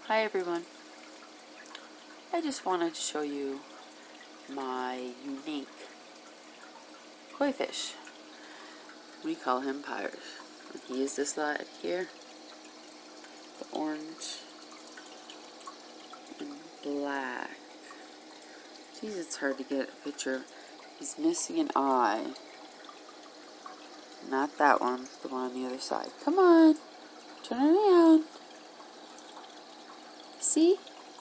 Hi everyone. I just wanted to show you my unique koi fish. We call him Pirates. He is this lad here. The orange and black. Jeez, it's hard to get a picture. He's missing an eye. Not that one, the one on the other side. Come on, turn around. See?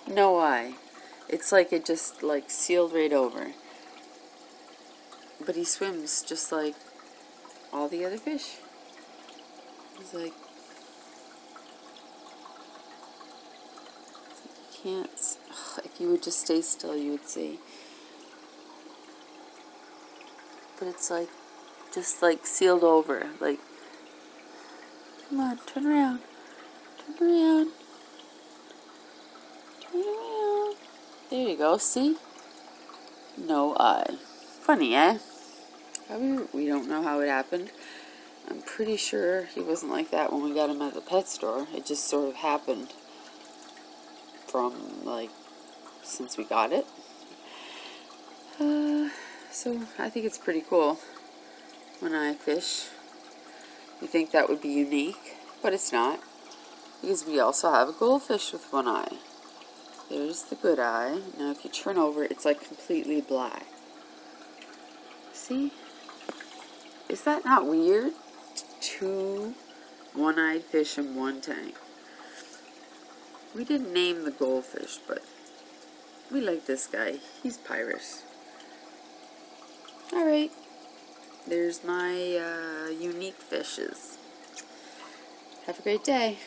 No eye. It's like it just sealed right over. But he swims just like all the other fish. He's like, you can't, if you would just stay still you would see. But it's like, just like sealed over, like, come on, turn around, turn around, turn around. There you go, see? No eye. Funny, eh? We don't know how it happened. I'm pretty sure he wasn't like that when we got him at the pet store. It just sort of happened from, like, since we got it. So I think it's pretty cool when I fish. You think that would be unique, but it's not, because we also have a goldfish with one eye. There's the good eye. Now if you turn over, it's like completely black. See? Is that not weird? Two one-eyed fish in one tank. We didn't name the goldfish, but we like this guy. He's Pyrus. Alright. There's my unique fishes. Have a great day.